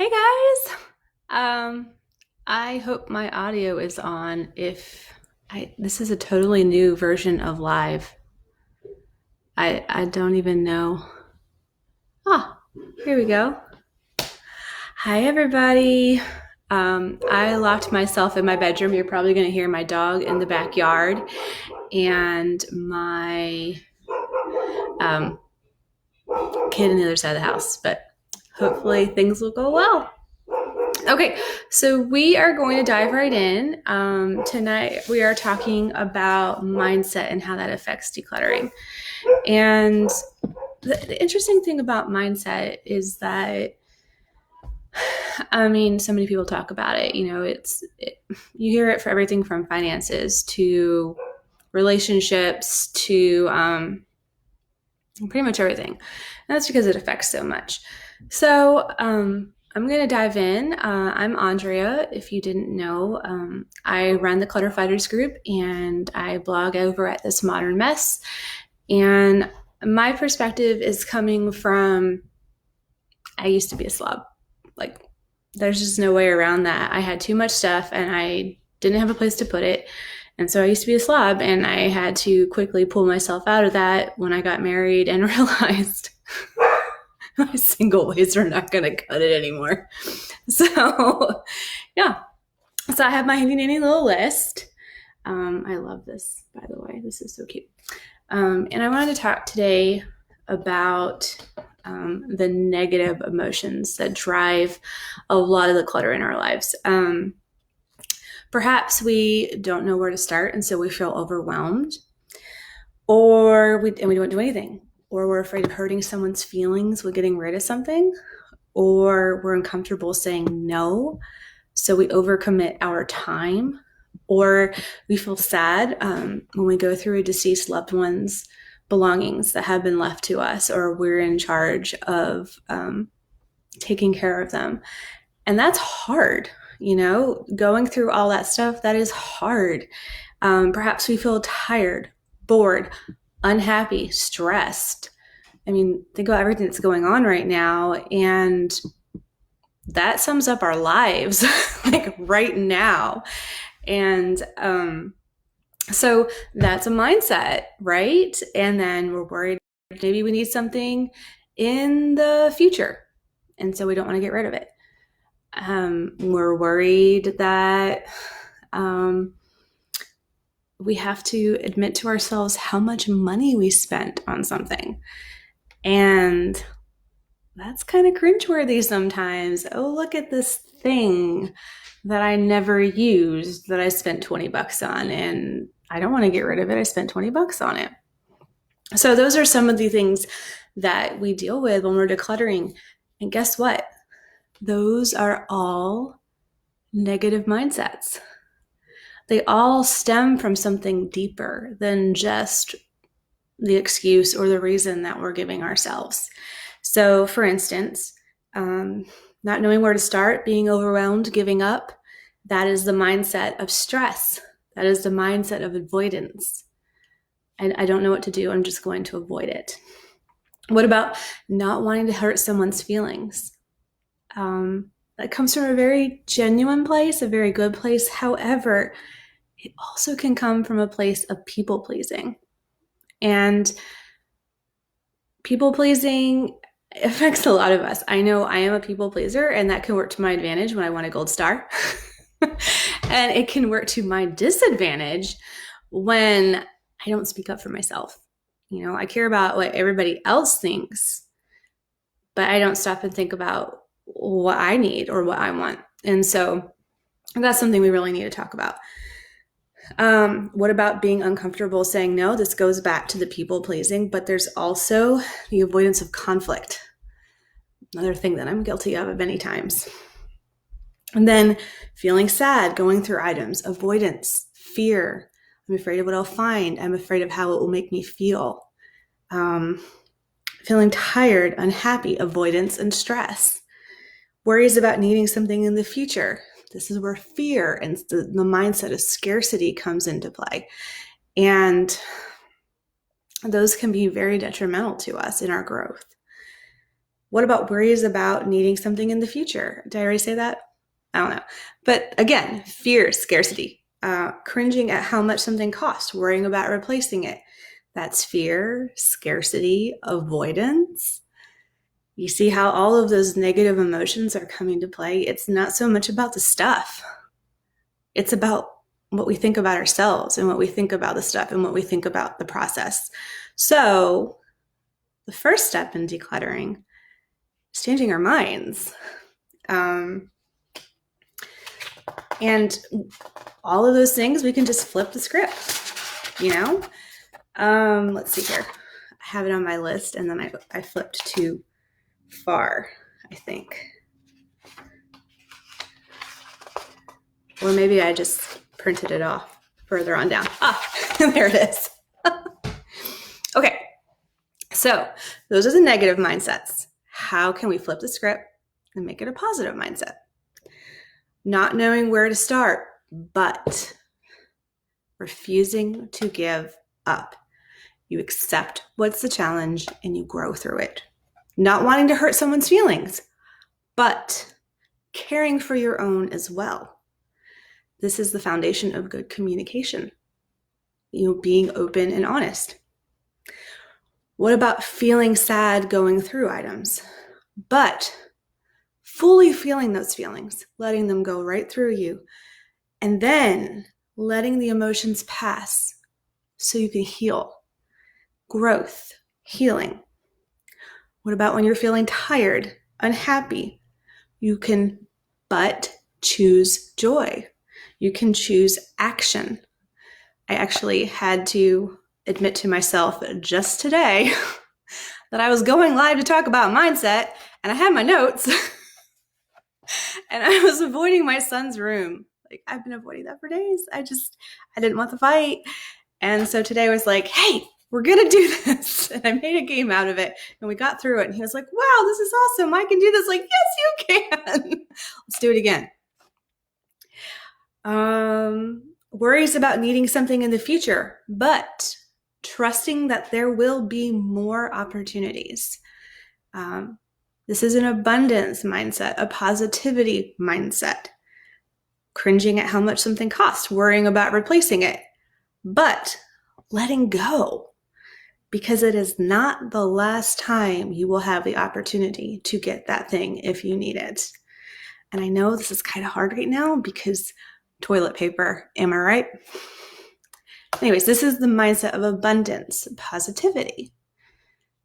Hey guys! I hope my audio is on. This is a totally new version of live. I don't even know. Ah, here we go. Hi everybody. I locked myself in my bedroom. You're probably going to hear my dog in the backyard and my um, kid on the other side of the house, but hopefully things will go well. Okay, so we are going to dive right in. Tonight, we are talking about mindset and how that affects decluttering. And the interesting thing about mindset is that, so many people talk about it. You hear it for everything from finances to relationships to pretty much everything. And that's because it affects so much. So, I'm going to dive in. I'm Andrea. If you didn't know, I run the Clutter Fighters group and I blog over at This Modern Mess. And my perspective is coming from, I used to be a slob. Like, there's just no way around that. I had too much stuff and I didn't have a place to put it. And so I used to be a slob and I had to quickly pull myself out of that when I got married and realized my single ways are not going to cut it anymore. So, yeah. So I have my handy dandy little list. I love this, by the way. This is so cute. And I wanted to talk today about the negative emotions that drive a lot of the clutter in our lives. Perhaps we don't know where to start, and so we feel overwhelmed, or we don't do anything, or we're afraid of hurting someone's feelings with getting rid of something, or we're uncomfortable saying no, so we overcommit our time, or we feel sad when we go through a deceased loved one's belongings that have been left to us, or we're in charge of taking care of them. And that's hard, going through all that stuff, that is hard. Perhaps we feel tired, bored, unhappy, stressed. Think about everything that's going on right now, and that sums up our lives, like right now. And so that's a mindset, right? And then we're worried maybe we need something in the future, and so we don't want to get rid of it. We're worried that we have to admit to ourselves how much money we spent on something. And that's kind of cringeworthy sometimes. Oh, look at this thing that I never used that I spent $20 on, and I don't want to get rid of it. I spent $20 on it. So those are some of the things that we deal with when we're decluttering. And guess what? Those are all negative mindsets. They all stem from something deeper than just the excuse or the reason that we're giving ourselves. So, for instance, not knowing where to start, being overwhelmed, giving up, that is the mindset of stress. That is the mindset of avoidance. And I don't know what to do. I'm just going to avoid it. What about not wanting to hurt someone's feelings? That comes from a very genuine place, a very good place. However, it also can come from a place of people pleasing. And people pleasing affects a lot of us. I know I am a people pleaser, and that can work to my advantage when I want a gold star. And it can work to my disadvantage when I don't speak up for myself. I care about what everybody else thinks, but I don't stop and think about what I need or what I want. And so that's something we really need to talk about. What about being uncomfortable saying no? This goes back to the people pleasing, but there's also the avoidance of conflict. Another thing that I'm guilty of many times. And then feeling sad, going through items, avoidance, fear. I'm afraid of what I'll find. I'm afraid of how it will make me feel. Feeling tired, unhappy, avoidance, and stress. Worries about needing something in the future. This is where fear and the mindset of scarcity comes into play. And those can be very detrimental to us in our growth. What about worries about needing something in the future? Did I already say that? I don't know. But again, fear, scarcity, cringing at how much something costs, worrying about replacing it. That's fear, scarcity, avoidance. You see how all of those negative emotions are coming to play? It's not so much about the stuff. It's about what we think about ourselves and what we think about the stuff and what we think about the process. So the first step in decluttering is changing our minds. And all of those things, we can just flip the script, you know? Let's see here. I have it on my list and then I flipped too far, I think. Or maybe I just printed it off further on down. There it is. Okay, so those are the negative mindsets. How can we flip the script and make it a positive mindset? Not knowing where to start, but refusing to give up. You accept what's the challenge and you grow through it. Not wanting to hurt someone's feelings, but caring for your own as well. This is the foundation of good communication. Being open and honest. What about feeling sad going through items, but fully feeling those feelings, letting them go right through you, and then letting the emotions pass so you can heal. Growth, healing. What about when you're feeling tired, unhappy? You can but choose joy. You can choose action. I actually had to admit to myself just today that I was going live to talk about mindset, and I had my notes, and I was avoiding my son's room. Like, I've been avoiding that for days. I didn't want the fight. And so today I was like, hey, we're going to do this. And I made a game out of it, and we got through it. And he was like, wow, this is awesome. I can do this. Like, yes, you can. Let's do it again. Worries about needing something in the future, but trusting that there will be more opportunities. This is an abundance mindset, a positivity mindset. Cringing at how much something costs, worrying about replacing it, but letting go, because it is not the last time you will have the opportunity to get that thing if you need it. And I know this is kind of hard right now because toilet paper, am I right? Anyways, this is the mindset of abundance, positivity.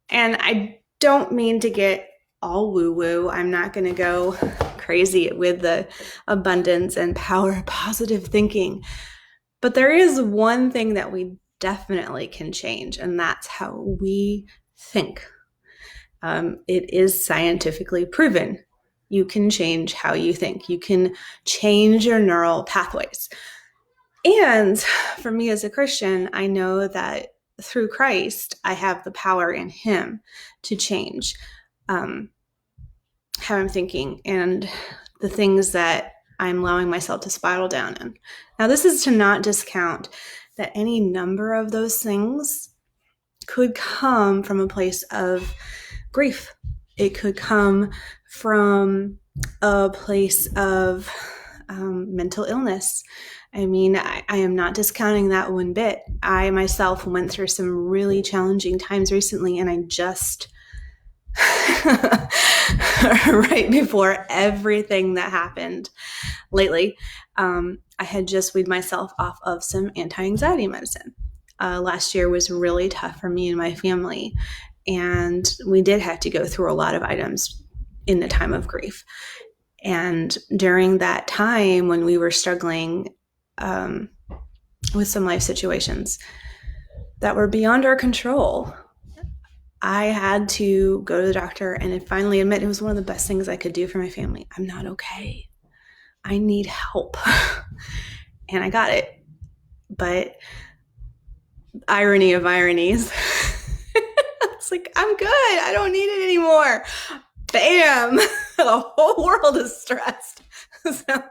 And I don't mean to get all woo-woo. I'm not going to go crazy with the abundance and power of positive thinking. But there is one thing that we definitely can change, and that's how we think. It is scientifically proven. You can change how you think. You can change your neural pathways. And for me as a Christian, I know that through Christ, I have the power in Him to change how I'm thinking and the things that I'm allowing myself to spiral down in. Now, this is to not discount that any number of those things could come from a place of grief. It could come from a place of mental illness. I mean, I am not discounting that one bit. I myself went through some really challenging times recently, and I just, right before everything that happened lately, I had just weaned myself off of some anti-anxiety medicine. Last year was really tough for me and my family, and we did have to go through a lot of items in the time of grief. And during that time when we were struggling with some life situations that were beyond our control, I had to go to the doctor and finally admit it was one of the best things I could do for my family. I'm not okay. I need help. And I got it. But irony of ironies, it's like, I'm good. I don't need it anymore. Bam! The whole world is stressed. So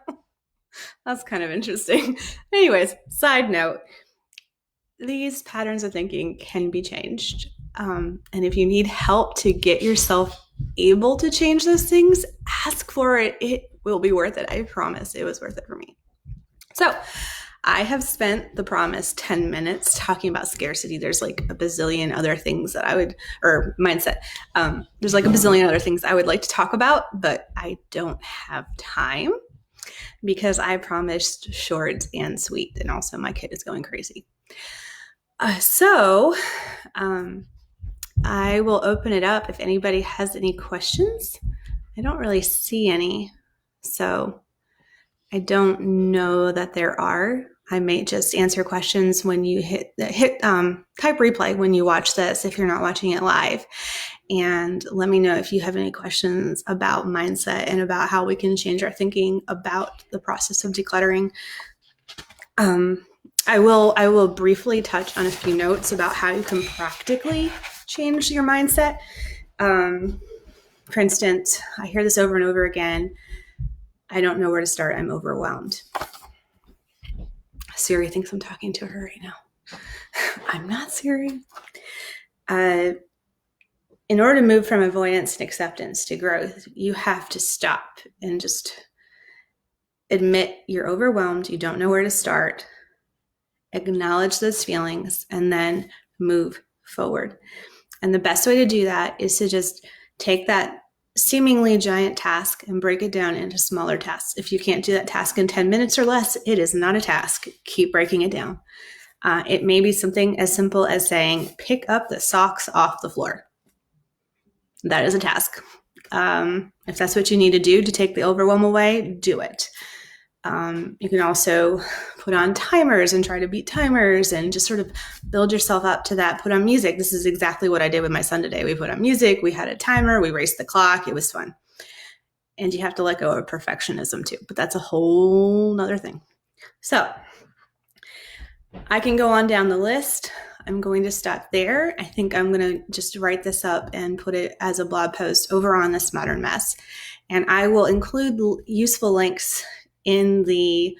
that's kind of interesting. Anyways, side note, these patterns of thinking can be changed. And if you need help to get yourself able to change those things, ask for it. It will be worth it. I promise it was worth it for me. So I have spent the promised 10 minutes talking about scarcity. There's like a bazillion other things that I would, or mindset. There's like a bazillion other things I would like to talk about, but I don't have time because I promised short and sweet. And also my kid is going crazy. So I will open it up if anybody has any questions. I don't really see any, so I don't know that there are. I may just answer questions when you hit type replay when you watch this if you're not watching it live. And let me know if you have any questions about mindset and about how we can change our thinking about the process of decluttering. I will briefly touch on a few notes about how you can practically change your mindset. For instance, I hear this over and over again. I don't know where to start. I'm overwhelmed. Siri thinks I'm talking to her right now. I'm not Siri. In order to move from avoidance and acceptance to growth, you have to stop and just admit you're overwhelmed. You don't know where to start. Acknowledge those feelings and then move forward. And the best way to do that is to just take that seemingly giant task and break it down into smaller tasks. If you can't do that task in 10 minutes or less, it is not a task. Keep breaking it down. It may be something as simple as saying, pick up the socks off the floor. That is a task. If that's what you need to do to take the overwhelm away, do it. You can also put on timers and try to beat timers and just sort of build yourself up to that. Put on music. This is exactly what I did with my son today. We put on music. We had a timer. We raced the clock. It was fun. And you have to let go of perfectionism too, but that's a whole nother thing. So I can go on down the list. I'm going to stop there. I think I'm going to just write this up and put it as a blog post over on This Modern Mess. And I will include useful links in the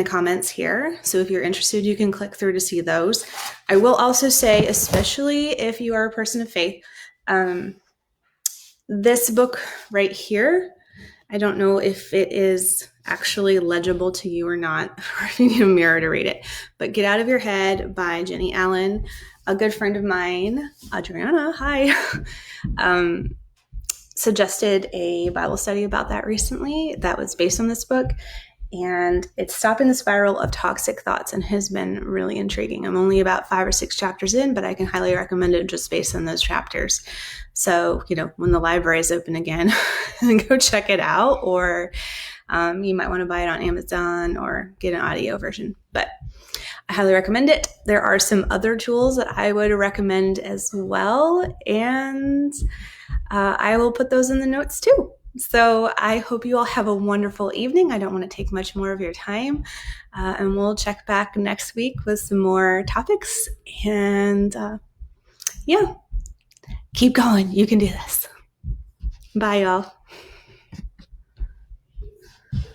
comments here. So if you're interested, you can click through to see those. I will also say, especially if you are a person of faith, this book right here, I don't know if it is actually legible to you or not, or if you need a mirror to read it, but Get Out of Your Head by Jenny Allen, a good friend of mine, Adriana, hi, suggested a Bible study about that recently that was based on this book, and it's Stopping the Spiral of Toxic Thoughts and has been really intriguing. I'm only about 5 or 6 chapters in, but I can highly recommend it just based on those chapters. So, when the library is open again, go check it out, or you might want to buy it on Amazon or get an audio version, but I highly recommend it. There are some other tools that I would recommend as well, and I will put those in the notes too. So I hope you all have a wonderful evening. I don't want to take much more of your time, and we'll check back next week with some more topics, and keep going. You can do this. Bye, y'all.